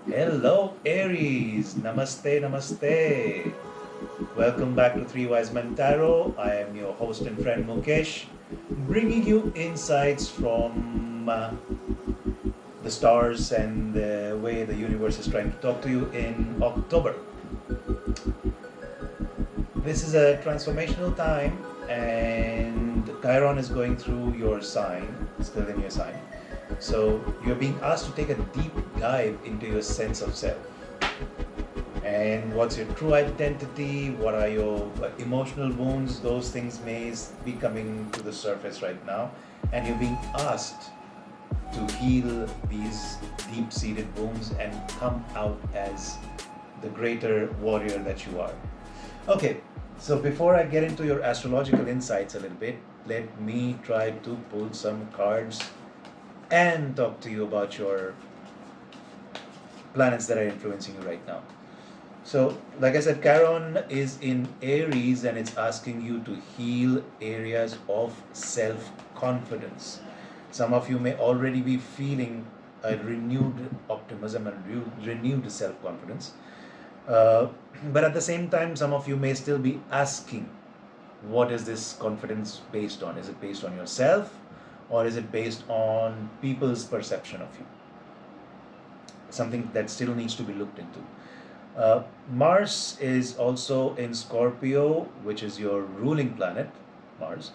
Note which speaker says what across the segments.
Speaker 1: Hello, Aries. Namaste, namaste. Welcome back to Three Wise Men Tarot. I am your host and friend Mukesh, bringing you insights from the stars and the way the universe is trying to talk to you in October. This is a transformational time, and Chiron is going through your sign, still in your sign. So you're being asked to take a deep dive into your sense of self. And what's your true identity? What are your emotional wounds? Those things may be coming to the surface right now. And you're being asked to heal these deep seated wounds and come out as the greater warrior that you are. Okay, so before I get into your astrological insights a little bit, let me try to pull some cards and talk to you about your planets that are influencing you right now. So, like I said, Chiron is in Aries and it's asking you to heal areas of self confidence. Some of you may already be feeling a renewed optimism and renewed self confidence. But at the same time, some of you may still be asking, what is this confidence based on? Is it based on yourself, or is it based on people's perception of you? Something that still needs to be looked into. Mars is also in Scorpio, which is your ruling planet, Mars,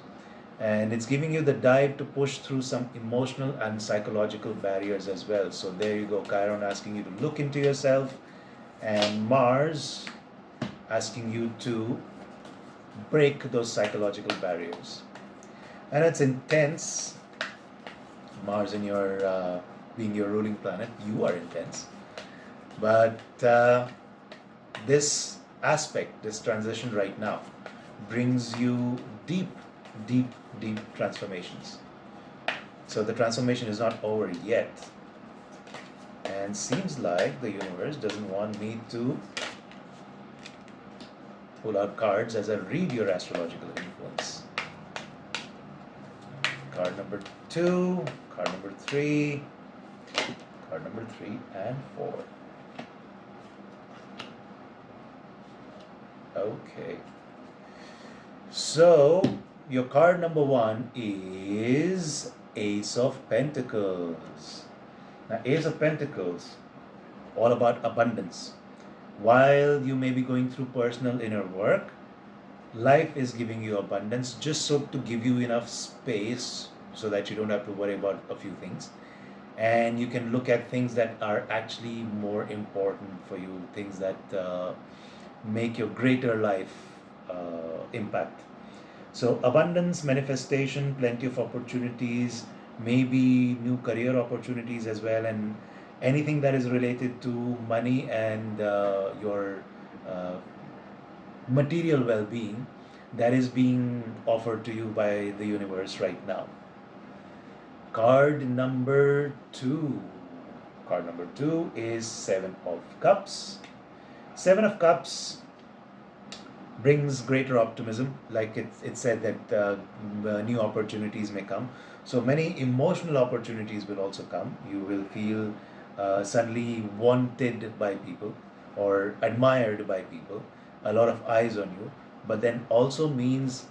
Speaker 1: and it's giving you the dive to push through some emotional and psychological barriers as well. So there you go, Chiron asking you to look into yourself, and Mars asking you to break those psychological barriers. And it's intense. Mars in your being your ruling planet, you are intense. But this aspect, this transition right now, brings you deep, deep, deep transformations. So the transformation is not over yet. And seems like the universe doesn't want me to pull out cards as I read your astrological influence. Card number 2, card number 3, card number 3 and 4. Okay. So your card number 1 is Ace of Pentacles. Now, Ace of Pentacles, all about abundance. While you may be going through personal inner work, life is giving you abundance just so to give you enough space so that you don't have to worry about a few things. And you can look at things that are actually more important for you, things that make your greater life impact. So abundance, manifestation, plenty of opportunities, maybe new career opportunities as well, and anything that is related to money and your uh, material well-being that is being offered to you by the universe right now. Card number 2. Card number 2 is Seven of Cups. Seven of Cups brings greater optimism. Like it said that new opportunities may come. So many emotional opportunities will also come. You will feel suddenly wanted by people or admired by people, a lot of eyes on you. But then also means,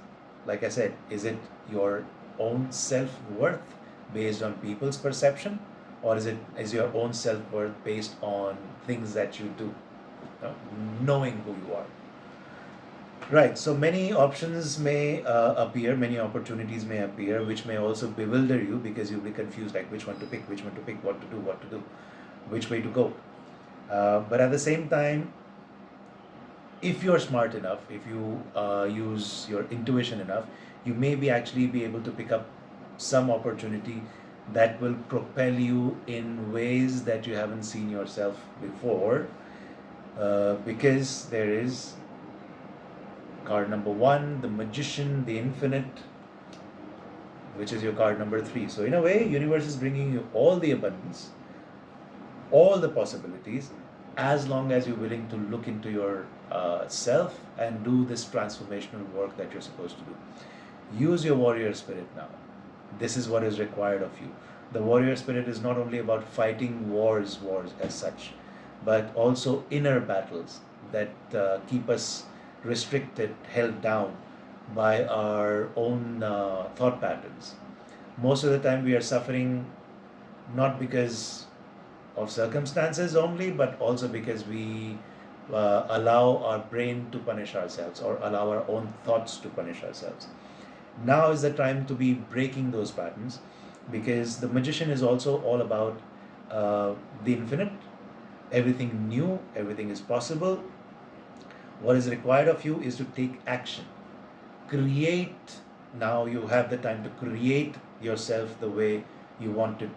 Speaker 1: like I said, is it your own self-worth based on people's perception, or is your own self-worth based on things that you do, knowing who you are? Right, so many options may appear, many opportunities may appear, which may also bewilder you because you'll be confused, like which one to pick, what to do, which way to go. But at the same time, if you're smart enough, if you use your intuition enough, you may be actually be able to pick up some opportunity that will propel you in ways that you haven't seen yourself before, because there is card number 1, the Magician, the Infinite, which is your card number 3. So in a way, universe is bringing you all the abundance, all the possibilities, as long as you're willing to look into your self and do this transformational work that you're supposed to do. Use your warrior spirit now. This is what is required of you. The warrior spirit is not only about fighting wars as such, but also inner battles that keep us restricted, held down by our own thought patterns. Most of the time, we are suffering not because of circumstances only, but also because we allow our brain to punish ourselves or allow our own thoughts to punish ourselves. Now is the time to be breaking those patterns, because the magician is also all about uh, the infinite, everything new, everything is possible. What is required of you is to take action. Create. Now you have the time to create yourself the way you wanted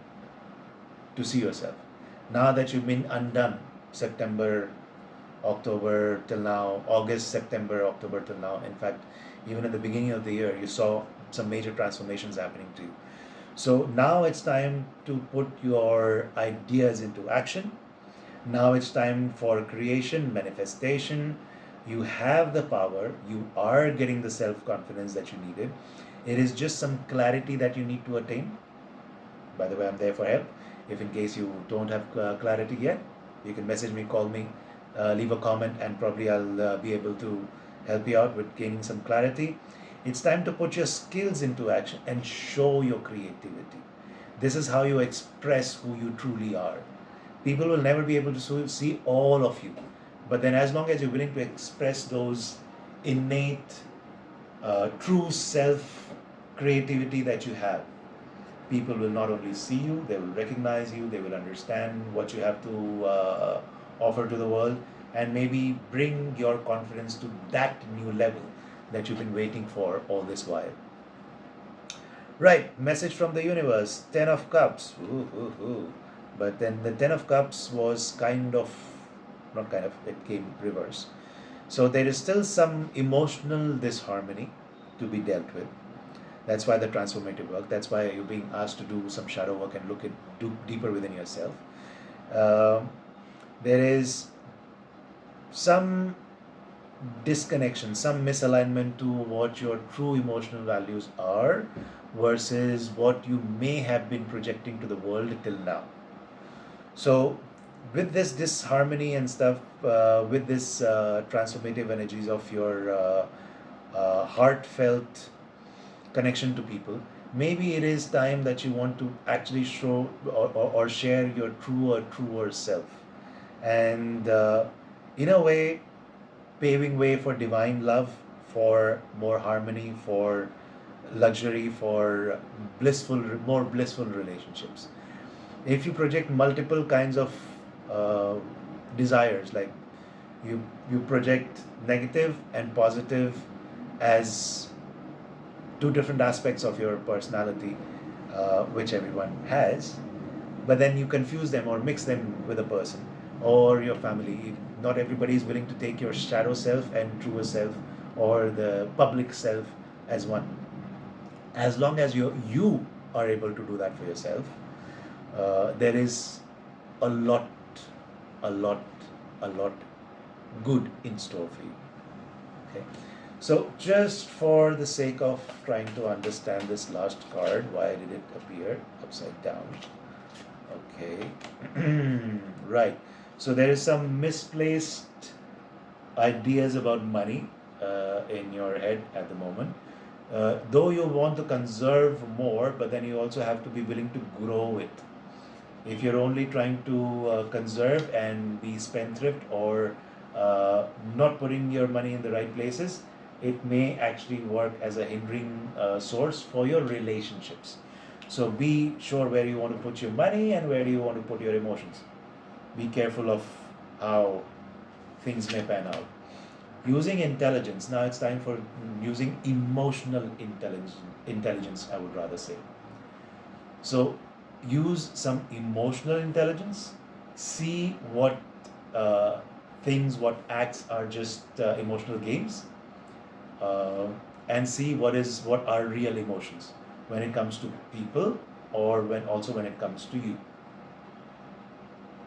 Speaker 1: to see yourself. Now that you've been undone, September, October till now, August, September, October till now. In fact, even at the beginning of the year, you saw some major transformations happening to you. So now it's time to put your ideas into action. Now it's time for creation, manifestation. You have the power, you are getting the self confidence that you needed. It is just some clarity that you need to attain. By the way, I'm there for help. If in case you don't have clarity yet, you can message me, call me, leave a comment, and probably I'll be able to help you out with gaining some clarity. It's time to put your skills into action and show your creativity. This is how you express who you truly are. People will never be able to see all of you, but then as long as you're willing to express those innate, true self creativity that you have, people will not only see you, they will recognize you, they will understand what you have to offer to the world, and maybe bring your confidence to that new level that you've been waiting for all this while. Right, message from the universe, 10 of Cups. Ooh, ooh, ooh. But then the 10 of Cups was not kind of, it came reverse. So there is still some emotional disharmony to be dealt with. That's why the transformative work. That's why you're being asked to do some shadow work and do deeper within yourself. There is some disconnection, some misalignment to what your true emotional values are versus what you may have been projecting to the world till now. So, with this disharmony and stuff, with this transformative energies of your heartfelt connection to people, maybe it is time that you want to actually show or share your truer self, and in a way, paving way for divine love, for more harmony, for luxury, for more blissful relationships. If you project multiple kinds of uh, desires, like you project negative and positive as two different aspects of your personality, which everyone has, but then you confuse them or mix them with a person or your family. Not everybody is willing to take your shadow self and truer self or the public self as one. As long as you are able to do that for yourself, there is a lot, a lot, a lot good in store for you. Okay. So just for the sake of trying to understand this last card, why did it appear upside down? Okay. Right. So there is some misplaced ideas about money in your head at the moment. Though you want to conserve more, but then you also have to be willing to grow it. If you're only trying to conserve and be spendthrift or not putting your money in the right places, it may actually work as a hindering source for your relationships. So be sure where you want to put your money and where do you want to put your emotions. Be careful of how things may pan out. Using intelligence. Now it's time for using emotional intelligence, I would rather say. So use some emotional intelligence. See what what acts are just emotional games, and see what are real emotions when it comes to people or when it comes to you.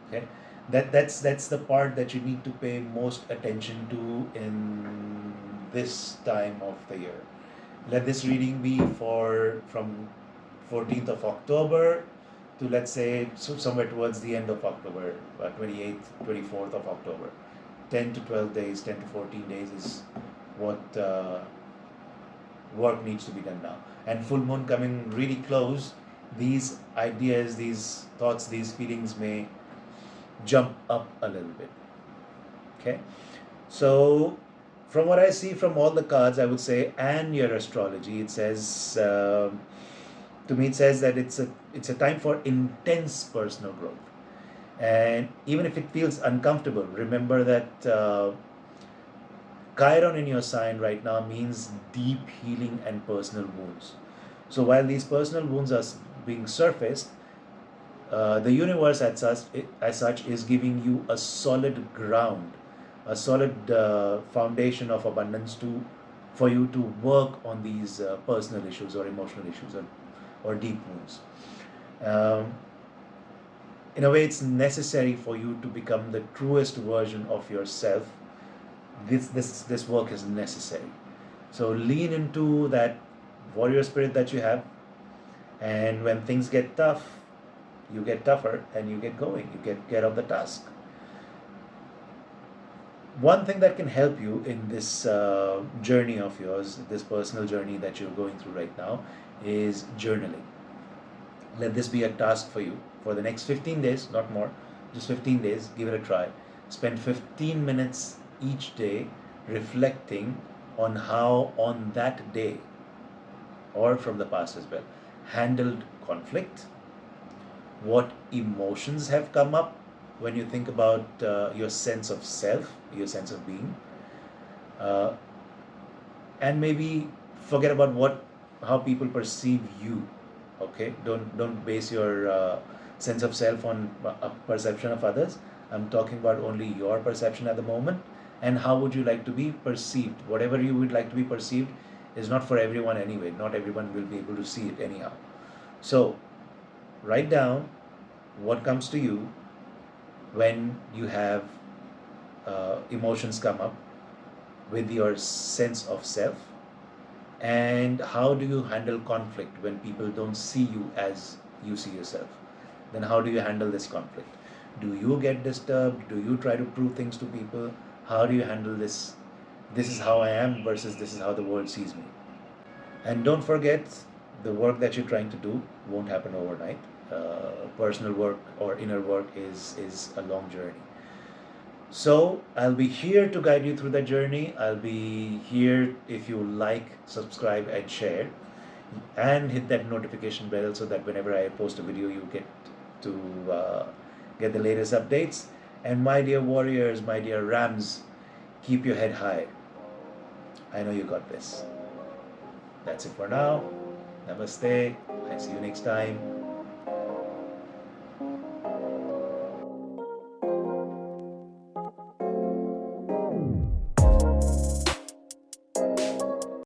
Speaker 1: Okay. That's the part that you need to pay most attention to in this time of the year. Let this reading be for from 14th of October to, let's say, somewhere towards the end of October, 28th, 24th of October. 10 to 12 days, 10 to 14 days is what work needs to be done now. And full moon coming really close, these ideas, these thoughts, these feelings may jump up a little bit. Okay, so from what I see from all the cards, I would say, and your astrology, it says, to me, it says that it's a time for intense personal growth. And even if it feels uncomfortable, remember that Chiron in your sign right now means deep healing and personal wounds. So while these personal wounds are being surfaced, the universe as such is giving you a solid ground, a solid foundation of abundance for you to work on these personal issues or emotional issues or deep wounds. Um, in a way, it's necessary for you to become the truest version of yourself. This work is necessary. So lean into that warrior spirit that you have, and when things get tough, you get tougher and you get going. You get of the task. One thing that can help you in this journey of yours, this personal journey that you're going through right now, is journaling. Let this be a task for you for the next 15 days, not more, just 15 days. Give it a try. Spend 15 minutes each day reflecting on how, on that day or from the past as well, handled conflict, what emotions have come up when you think about your sense of self, your sense of being, uh, and maybe forget about how people perceive you. Okay, don't base your sense of self on a perception of others. I'm talking about only your perception at the moment, and how would you like to be perceived. Whatever you would like to be perceived is not for everyone anyway. Not everyone will be able to see it anyhow. So write down what comes to you when you have emotions come up with your sense of self, and how do you handle conflict when people don't see you as you see yourself. Then how do you handle this conflict? Do you get disturbed? Do you try to prove things to people? How do you handle this is how I am versus this is how the world sees me? And don't forget, the work that you're trying to do won't happen overnight. Personal work or inner work is a long journey. So I'll be here to guide you through the journey. I'll be here if you like, subscribe, and share, and hit that notification bell so that whenever I post a video, you get to get the latest updates. And my dear warriors, my dear rams, keep your head high. I know you got this. That's it for now. Namaste. I see you next time.